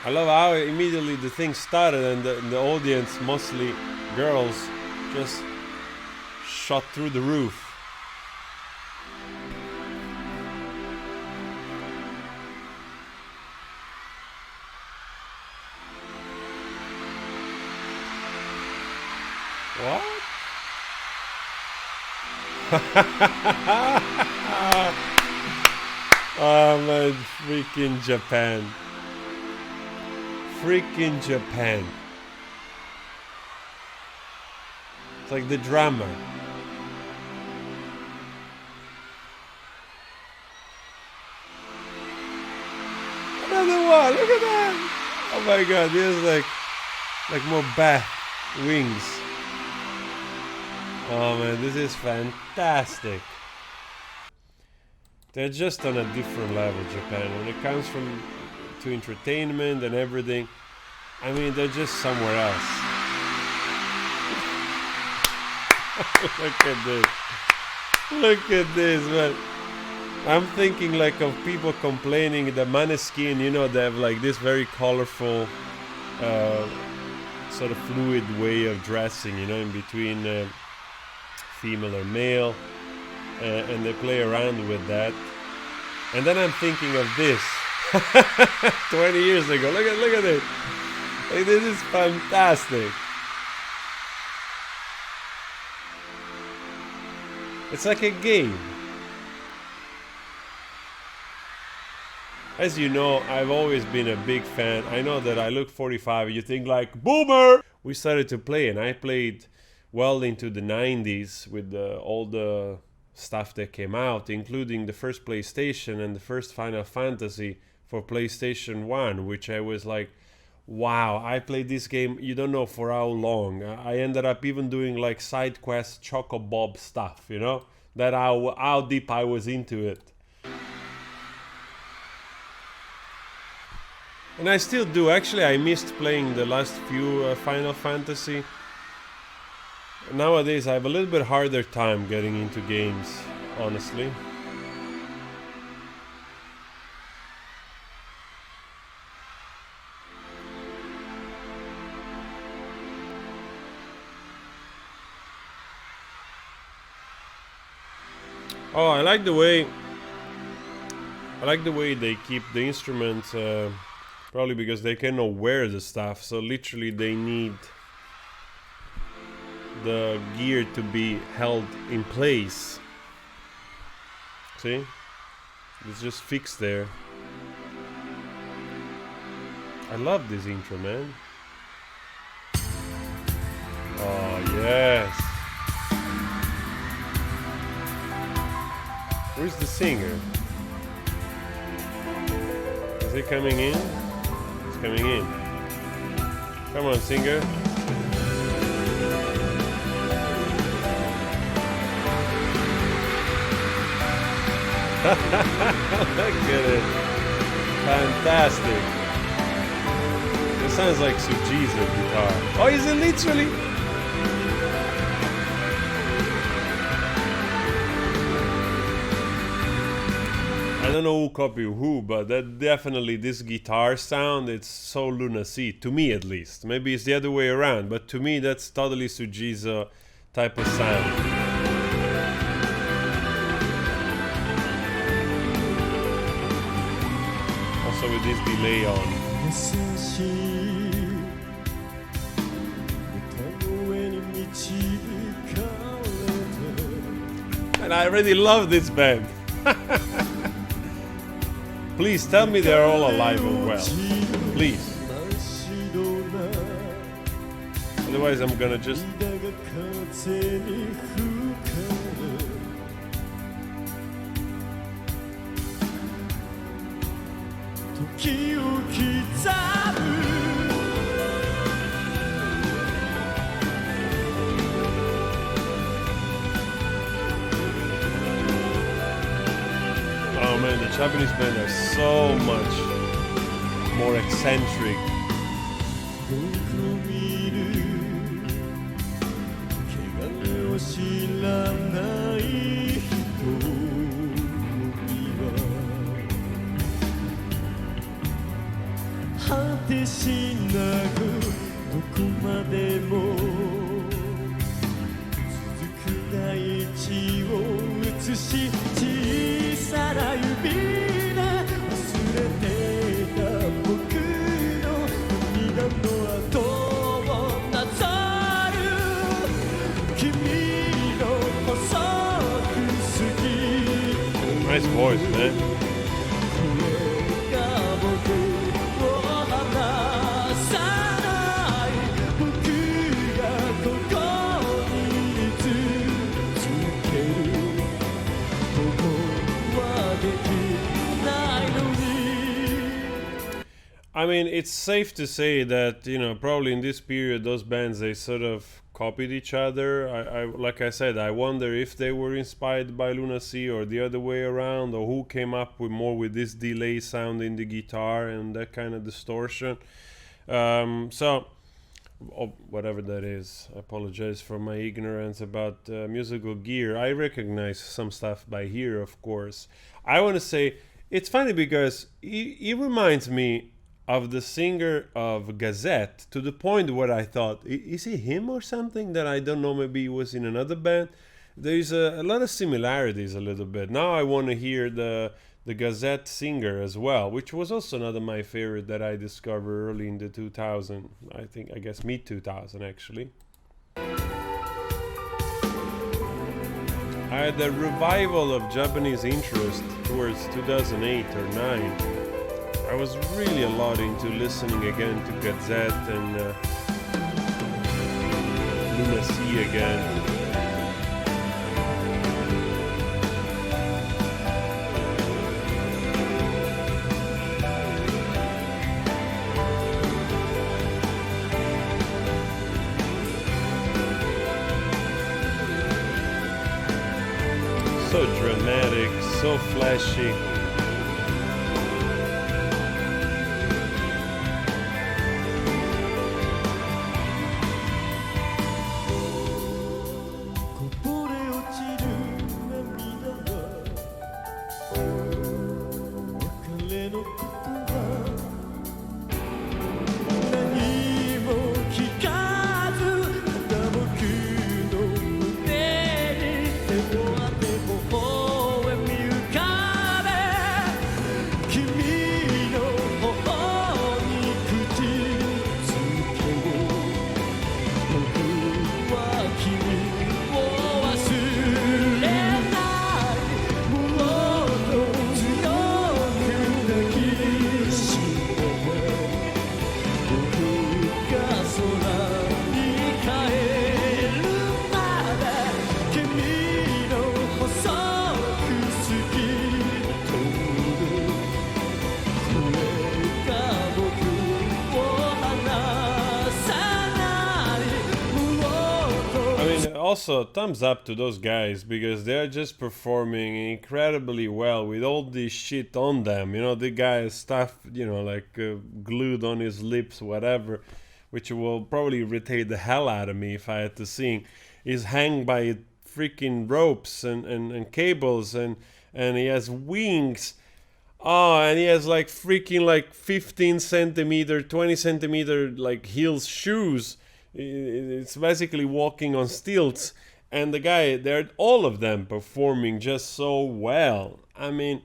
I love how immediately the thing started and the audience, mostly girls, just shot through the roof. What? Oh man, freaking Japan. Freaking Japan. It's like the drama. Another one, look at that! Oh my god, this is like more bat wings. Oh man, this is fantastic. They're just on a different level, Japan. When it comes to entertainment and everything, I mean, they're just somewhere else. Look at this. Look at this, man. I'm thinking like of people complaining the Maneskin, you know, they have like this very colorful, sort of fluid way of dressing, you know, in between female or male, and they play around with that. And then I'm thinking of this 20 years ago. Look at it. Like, this is fantastic. It's like a game. As you know, I've always been a big fan. I know that I look 45. You think like, boomer! We started to play, and I played well into the 90s with all the stuff that came out, including the first PlayStation and the first Final Fantasy for PlayStation 1, which I was like, wow, I played this game, you don't know for how long. I ended up even doing like side quest Choco Bob stuff, you know? That how deep I was into it. And I still do. Actually, I missed playing the last few Final Fantasy. Nowadays, I have a little bit harder time getting into games, honestly. Oh, I like the way they keep the instruments. Probably because they cannot wear the stuff, so literally they need the gear to be held in place. See? It's just fixed there. I love this intro, man. Oh, yes. Where's the singer? Is he coming in? He's coming in. Come on, singer. Look at it. Fantastic. It sounds like Suji's guitar. Oh, is it literally? I don't know who copied who, but that definitely, this guitar sound, it's so lunacy, to me at least. Maybe it's the other way around, but to me that's totally Suji's type of sound. Also with this delay on. And I really love this band. Please tell me they're all alive and well. Please. Otherwise I'm gonna just... Oh man, the Japanese band are so much more eccentric. 果てしなくどこまでも続く大地を映し小さな指で忘れてた僕の涙の跡をなぞる君の細くすぎ Nice voice, man. 声が僕を離さない僕がここに居続けることはできないのに I mean, it's safe to say that, you know, probably in this period, those bands, they sort of copied each other. Like I said, I wonder if they were inspired by Lunacy or the other way around, or who came up with more with this delay sound in the guitar and that kind of distortion. So, whatever that is, I apologize for my ignorance about musical gear. I recognize some stuff by ear, of course. I want to say, it's funny because he reminds me of the singer of Gazette, to the point where I thought, is he him or something that I don't know, maybe he was in another band? There's a lot of similarities a little bit. Now I want to hear the Gazette singer as well, which was also another my favorite that I discovered early in the 2000, I guess mid 2000 actually. I had a revival of Japanese interest towards 2008 or 9. I was really a lot into listening again to Gazette and Lunacy again. So dramatic, so flashy. Also, thumbs up to those guys because they're just performing incredibly well with all this shit on them. You know, the guy has stuff, you know, like glued on his lips, whatever, which will probably irritate the hell out of me if I had to sing. He's hanged by freaking ropes and cables and he has wings. Oh, and he has like freaking like 15 centimeter, 20 centimeter like heels shoes. It's basically walking on stilts, and the guy, they're all of them performing just so well. I mean,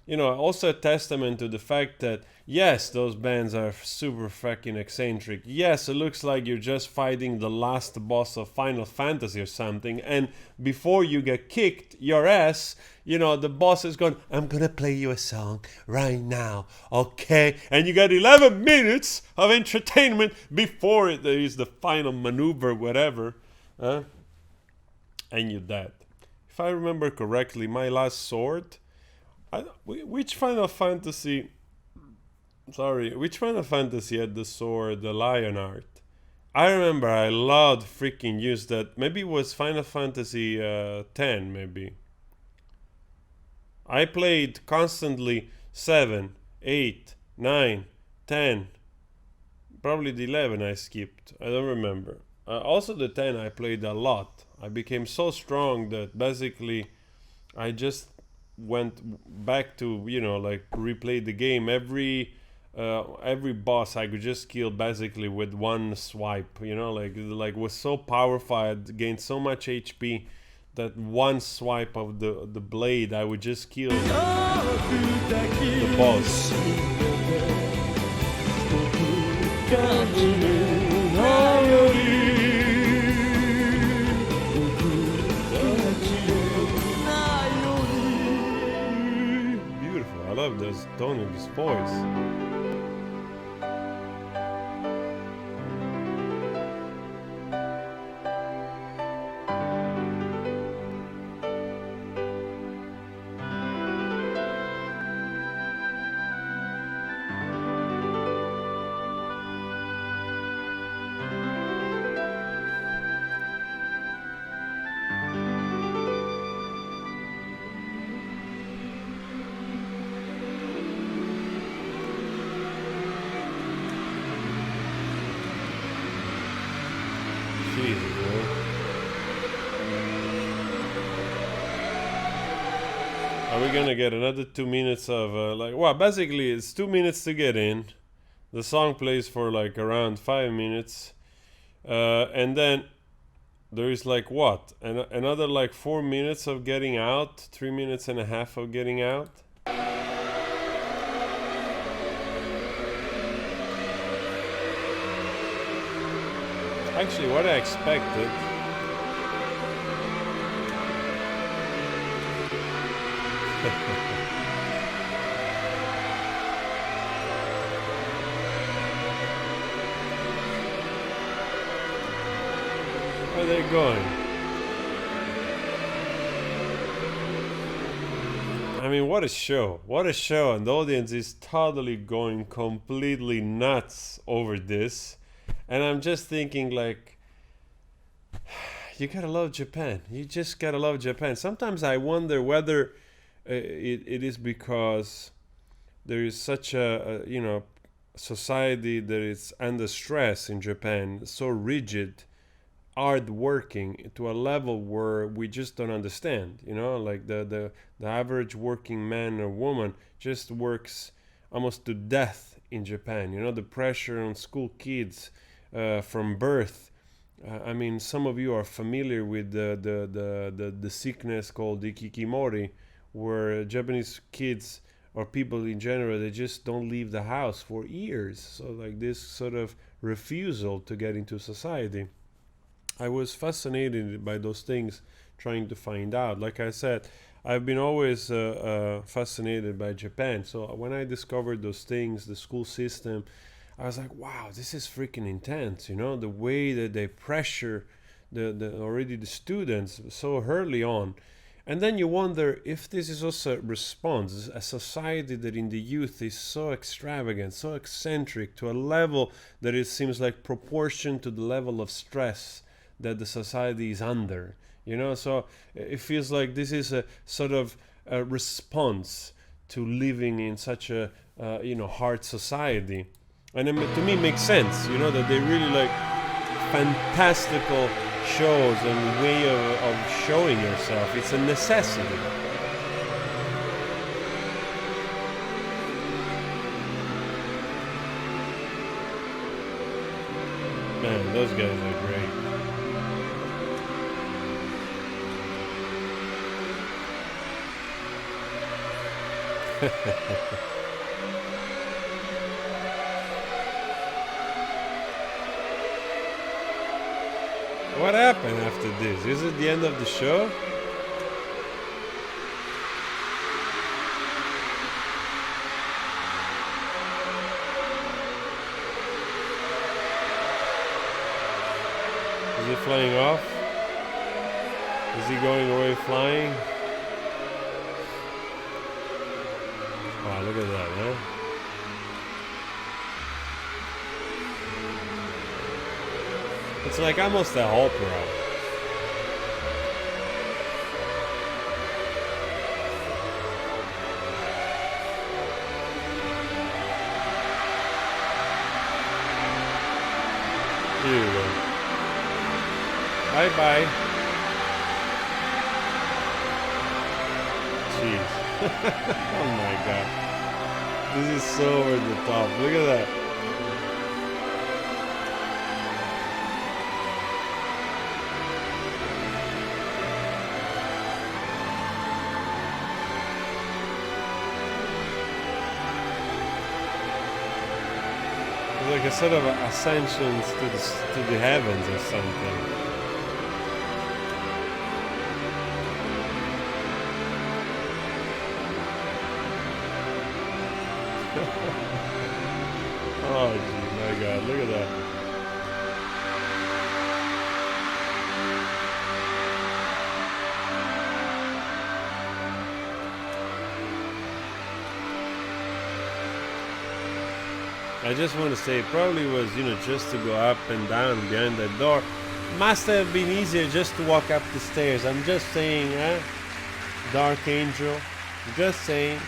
you know, also a testament to the fact that yes, those bands are super fucking eccentric. Yes, it looks like you're just fighting the last boss of Final Fantasy or something, and before you get kicked your ass, you know, the boss is going, I'm gonna play you a song right now, okay? And you got 11 minutes of entertainment before there is the final maneuver, whatever, and you're dead. If I remember correctly, my last sword, which Final Fantasy had the sword, the Lionheart? I remember I loved freaking use that. Maybe it was Final Fantasy 10, maybe. I played constantly 7, 8, 9, 10. Probably the 11 I skipped. I don't remember. Also the 10 I played a lot. I became so strong that basically I just went back to, you know, like replay the game every every boss I could just kill basically with one swipe. You know, like was so powerful, I gained so much HP that one swipe of the blade I would just kill the boss. Beautiful. I love this tone of his voice. Jesus, man. Are we gonna get another 2 minutes of well, basically it's 2 minutes to get in. The song plays for like around 5 minutes, and then there is like what? Another like 4 minutes of getting out, 3 minutes and a half of getting out. Actually, what I expected. Where are they going? I mean, what a show. What a show. And the audience is totally going completely nuts over this. And I'm just thinking, like, you gotta love Japan. You just gotta love Japan. Sometimes I wonder whether it is because there is such a society that is under stress in Japan, so rigid, hard working to a level where we just don't understand. You know, like the average working man or woman just works almost to death in Japan. You know, the pressure on school kids. From birth. I mean, some of you are familiar with the sickness called ikikimori, where Japanese kids or people in general, they just don't leave the house for years. So like this sort of refusal to get into society. I was fascinated by those things, trying to find out. Like I said, I've been always fascinated by Japan. So when I discovered those things, the school system, I was like, wow, this is freaking intense, you know, the way that they pressure the students so early on. And then you wonder if this is also a response, a society that in the youth is so extravagant, so eccentric, to a level that it seems like proportion to the level of stress that the society is under, you know. So it feels like this is a sort of a response to living in such a hard society. And to me, it makes sense, you know, that they really like fantastical shows and way of showing yourself. It's a necessity. Man, those guys are great. What happened after this? Is it the end of the show? Is he flying off? Is he going away flying? Wow, look at that, huh? It's like almost an opera. Here you go. Bye-bye. Jeez. Oh my God. This is so over the top. Look at that. It's like a sort of ascension to the heavens or something. Oh, gee, my God, look at that. I just want to say, it probably was, just to go up and down behind that door. Must have been easier just to walk up the stairs. I'm just saying, Dark Angel. Just saying.